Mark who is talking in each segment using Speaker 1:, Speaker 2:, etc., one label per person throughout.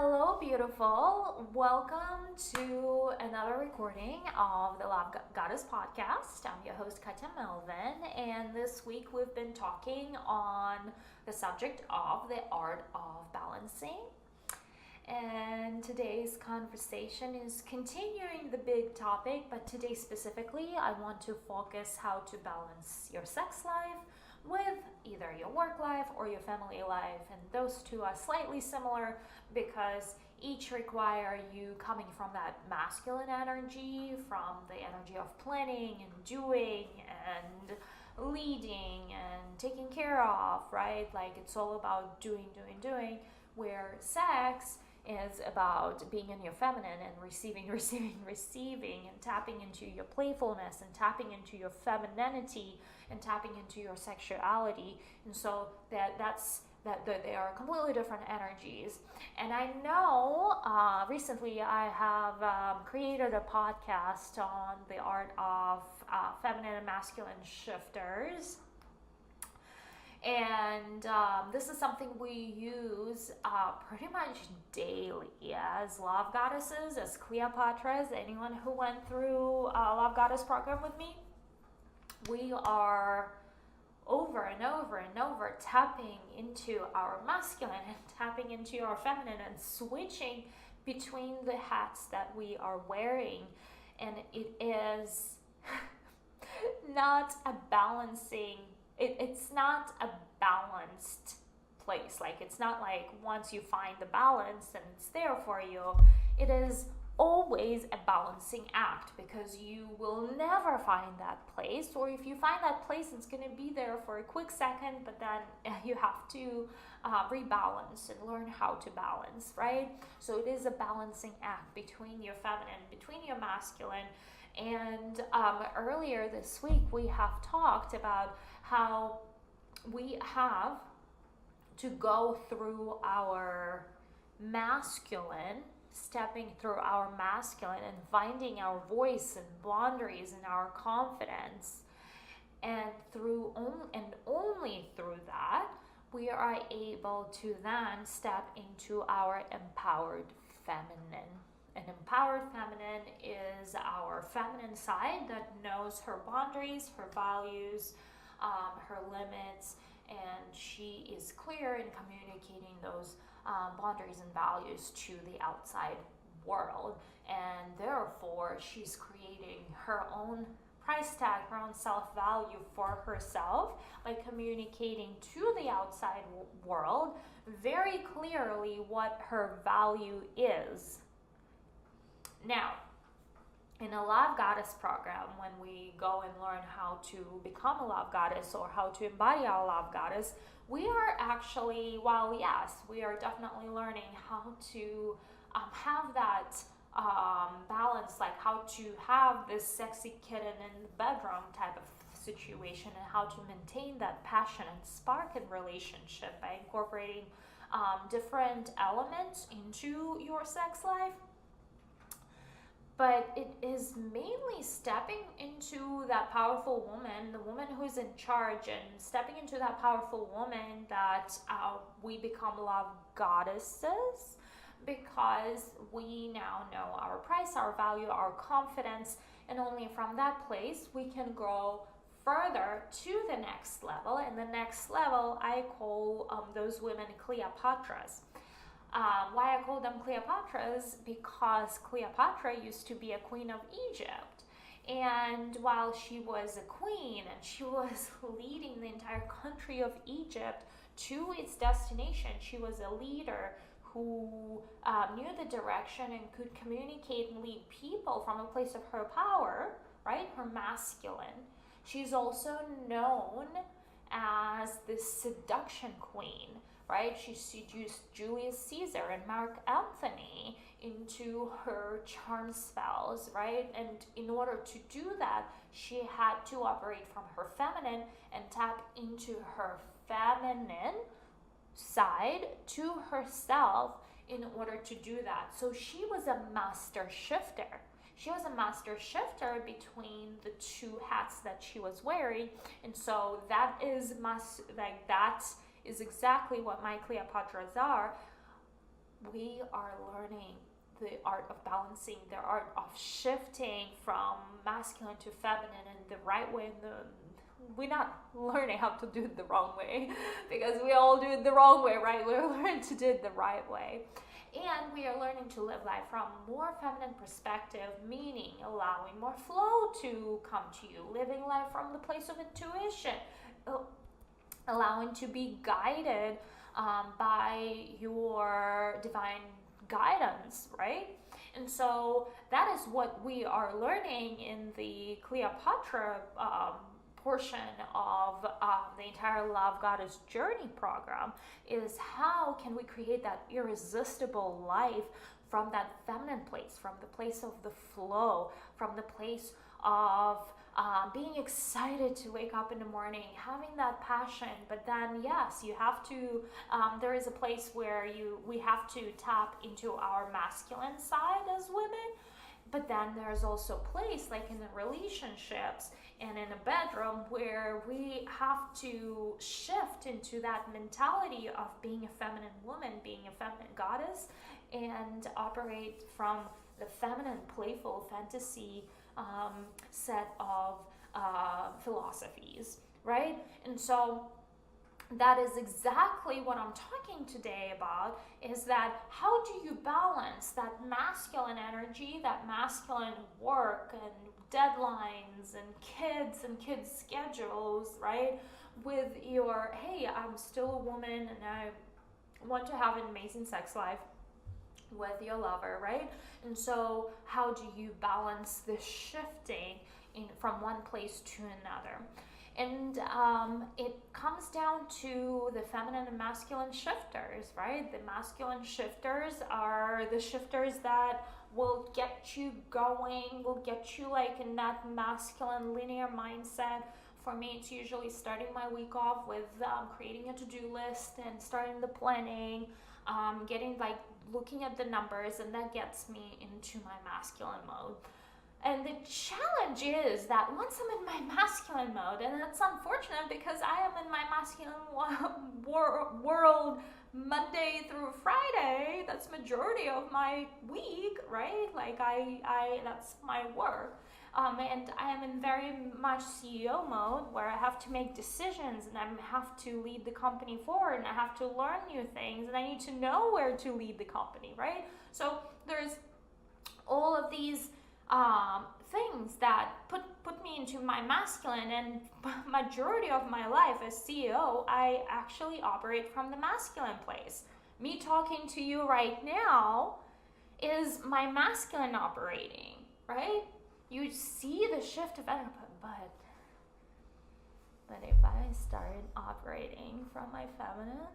Speaker 1: Hello, beautiful. Welcome to another recording of the Love Goddess podcast. I'm your host, Katya Melvin, and this week we've been talking on the subject of the art of balancing. And today's conversation is continuing the big topic, but today specifically, I want to focus how to balance your sex life with either your work life or your family life, and those two are slightly similar because each require you coming from that masculine energy, from the energy of planning and doing and leading and taking care of, right? Like it's all about doing, where sex is about being in your feminine and receiving, and tapping into your playfulness and tapping into your femininity and tapping into your sexuality. And so that they are completely different energies. And I know recently I have created a podcast on the art of feminine and masculine shifters. And this is something we use pretty much daily as love goddesses, as Cleopatras. Anyone who went through a love goddess program with me, we are over and over tapping into our masculine and tapping into our feminine and switching between the hats that we are wearing. And it is not a balancing, it's not a balanced place. Like it's not like once you find the balance and it's there for you. It is always a balancing act, because you will never find that place, or if you find that place, it's going to be there for a quick second, but then you have to rebalance and learn how to balance, right? So it is a balancing act between your feminine, between your masculine. And earlier this week we have talked about how we have to go through our masculine, stepping through our masculine and finding our voice and boundaries and our confidence, and only through that we are able to then step into our empowered feminine. An empowered feminine is our feminine side that knows her boundaries, her values, her limits, and she is clear in communicating those boundaries and values to the outside world. And therefore, she's creating her own price tag, her own self-value for herself by communicating to the outside world very clearly what her value is. Now, in a Love Goddess program, when we go and learn how to become a Love Goddess or how to embody our Love Goddess, we are actually, while yes, we are definitely learning how to have that balance, like how to have this sexy kitten in the bedroom type of situation, and how to maintain that passion and spark in relationship by incorporating different elements into your sex life. But it is mainly stepping into that powerful woman, the woman who's in charge, and stepping into that powerful woman that we become love goddesses, because we now know our price, our value, our confidence, and only from that place we can grow further to the next level. And the next level, I call those women Cleopatras. Why I call them Cleopatras? Because Cleopatra used to be a queen of Egypt. And while she was a queen and she was leading the entire country of Egypt to its destination, she was a leader who knew the direction and could communicate and lead people from a place of her power, right? Her masculine. She's also known as the seduction queen, right? She seduced Julius Caesar and Mark Antony into her charm spells, right? And in order to do that, she had to operate from her feminine and tap into her feminine side to herself in order to do that. So she was a master shifter. She was a master shifter between the two hats that she was wearing. And so that is exactly what my Cleopatras are. we are learning the art of balancing, the art of shifting from masculine to feminine in the right way. We're not learning how to do it the wrong way because we all do it the wrong way, right? We're learning to do it the right way. And we are learning to live life from more feminine perspective, meaning allowing more flow to come to you, living life from the place of intuition, allowing to be guided by your divine guidance, right? And so that is what we are learning in the Cleopatra portion of the entire Love Goddess Journey program, is how can we create that irresistible life from that feminine place, from the place of the flow, from the place of being excited to wake up in the morning, having that passion. But then, yes, you have to, there is a place where we have to tap into our masculine side as women. But then there's also a place, like in the relationships and in a bedroom, where we have to shift into that mentality of being a feminine woman, being a feminine goddess, and operate from the feminine, playful fantasy set of philosophies, right? And so that is exactly what I'm talking today about, is that how do you balance that masculine energy, that masculine work and deadlines and kids schedules, right, with your, hey, I'm still a woman and I want to have an amazing sex life with your lover, right? And so how do you balance this shifting from one place to another? And it comes down to the feminine and masculine shifters, right? The masculine shifters are the shifters that will get you going, will get you like in that masculine linear mindset. For me, it's usually starting my week off with creating a to-do list and starting the planning, getting like looking at the numbers, and that gets me into my masculine mode. And the challenge is that once I'm in my masculine mode, and it's unfortunate because I am in my masculine world Monday through Friday, that's majority of my week, right? Like I that's my work. And I am in very much CEO mode where I have to make decisions and I have to lead the company forward and I have to learn new things and I need to know where to lead the company, right? So there's all of these things that put me into my masculine, and majority of my life as CEO, I actually operate from the masculine place. Me talking to you right now is my masculine operating, right? You see the shift of energy, but if I started operating from my feminine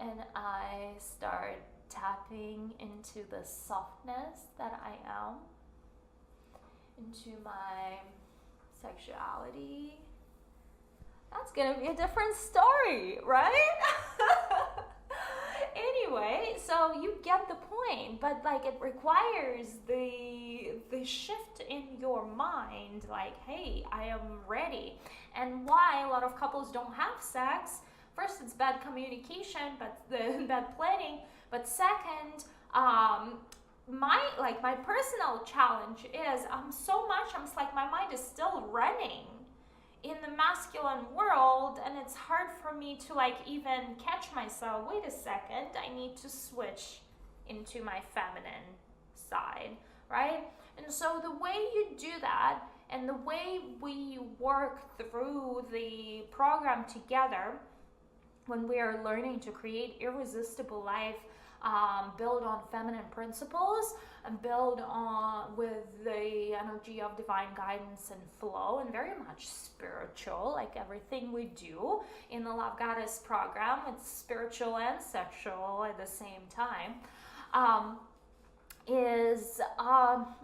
Speaker 1: and I start tapping into the softness that I am, into my sexuality, that's gonna be a different story, right? Anyway, so you get the point, but like it requires the shift in your mind, like, hey, I am ready. And why a lot of couples don't have sex, first it's bad communication, but the bad planning, but second, my personal challenge is I'm like my mind is still running in the masculine world, and it's hard for me to like even catch myself. Wait a second, I need to switch into my feminine side, right? And so the way you do that, and the way we work through the program together, when we are learning to create irresistible life, build on feminine principles and build on with the energy of divine guidance and flow, and very much spiritual, like everything we do in the Love Goddess program, it's spiritual and sexual at the same time,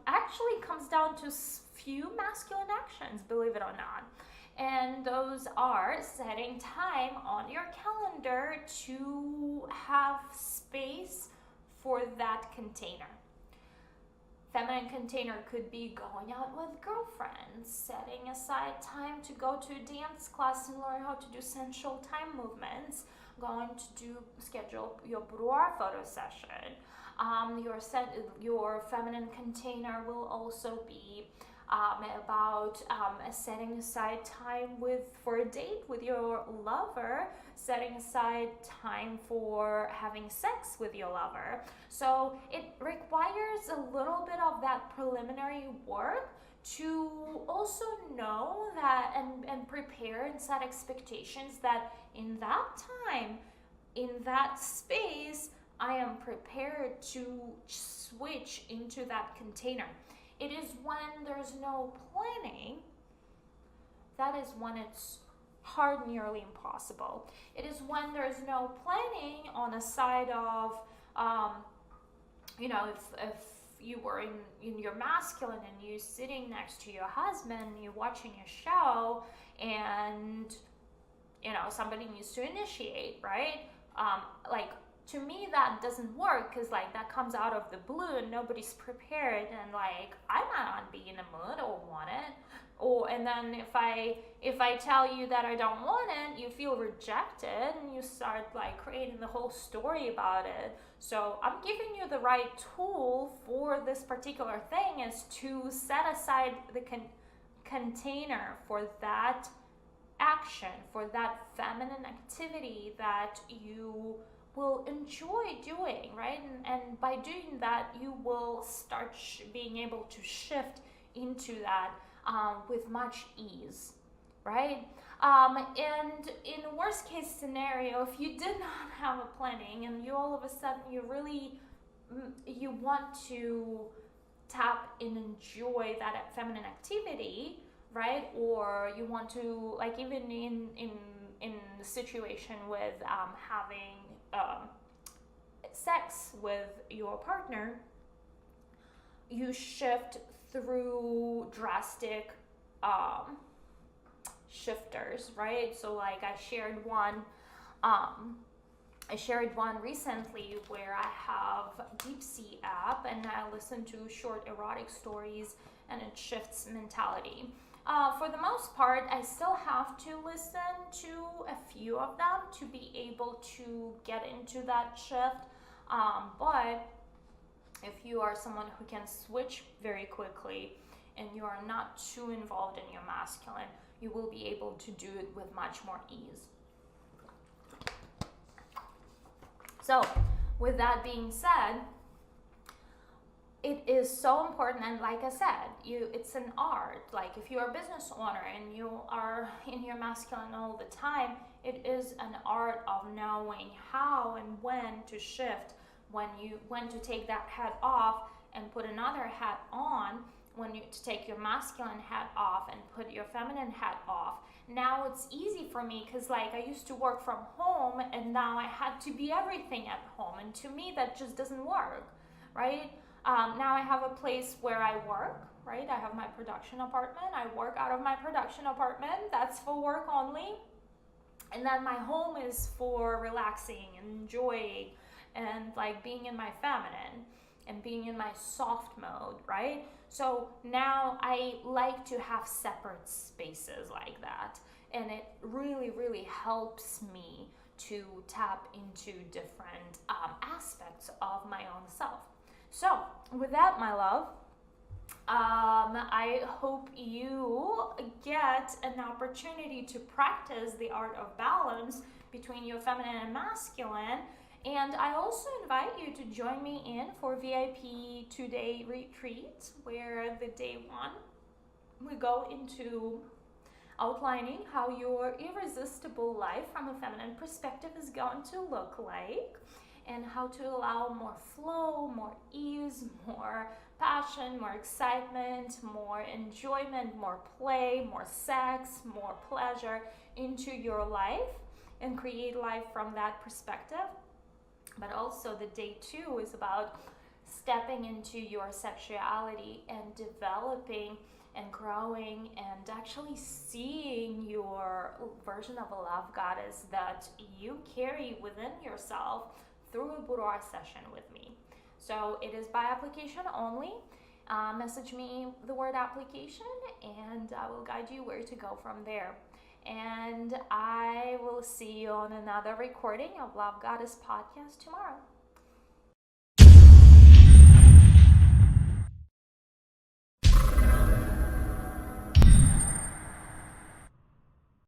Speaker 1: actually comes down to few masculine actions, believe it or not. And those are setting time on your calendar to have space for that container. Feminine container could be going out with girlfriends, setting aside time to go to a dance class and learn how to do sensual time movements, going to schedule your boudoir photo session. Your feminine container will also be about setting aside time for a date with your lover, setting aside time for having sex with your lover. So it requires a little bit of that preliminary work to also know that and prepare and set expectations that in that time, in that space, I am prepared to switch into that container. It is when there's no planning, that is when it's hard, nearly impossible. It is when there's no planning on the side of, if you were in your masculine and you sitting next to your husband, you're watching a show, and somebody needs to initiate, right? To me that doesn't work, because that comes out of the blue and nobody's prepared, and I might not be in the mood or want it, and then if I tell you that I don't want it, you feel rejected and you start creating the whole story about it. So I'm giving you the right tool for this particular thing, is to set aside the container for that action, for that feminine activity that you will enjoy doing, right? And by doing that, you will start being able to shift into that with much ease, right? And in worst case scenario, if you did not have a planning and you all of a sudden you want to tap and enjoy that feminine activity, right? Or you want to, even in the situation with having sex with your partner, you shift through drastic shifters, right? So I shared one recently where I have Deep Sea app and I listen to short erotic stories, and it shifts mentality. For the most part, I still have to listen to a few of them to be able to get into that shift. But if you are someone who can switch very quickly and you are not too involved in your masculine, you will be able to do it with much more ease. So, with that being said, it is so important, and like I said, it's an art. If you're a business owner and you are in your masculine all the time, it is an art of knowing how and when to shift, when to take that hat off and put another hat on, to take your masculine hat off and put your feminine hat off. Now it's easy for me because I used to work from home, and now I had to be everything at home, and to me that just doesn't work, right? Now I have a place where I work, right? I have my production apartment. I work out of my production apartment. That's for work only. And then my home is for relaxing and enjoying and being in my feminine and being in my soft mode, right? So now I like to have separate spaces like that. And it really, really helps me to tap into different aspects of my own self. So, with that, my love, I hope you get an opportunity to practice the art of balance between your feminine and masculine. And I also invite you to join me in for VIP 2-day retreat, where the day one, we go into outlining how your irresistible life from a feminine perspective is going to look like, and how to allow more flow, more ease, more passion, more excitement, more enjoyment, more play, more sex, more pleasure into your life, and create life from that perspective. But also the day two is about stepping into your sexuality and developing and growing and actually seeing your version of a love goddess that you carry within yourself through a boudoir session with me. So it is by application only. Message me the word application and I will guide you where to go from there. And I will see you on another recording of Love Goddess Podcast tomorrow.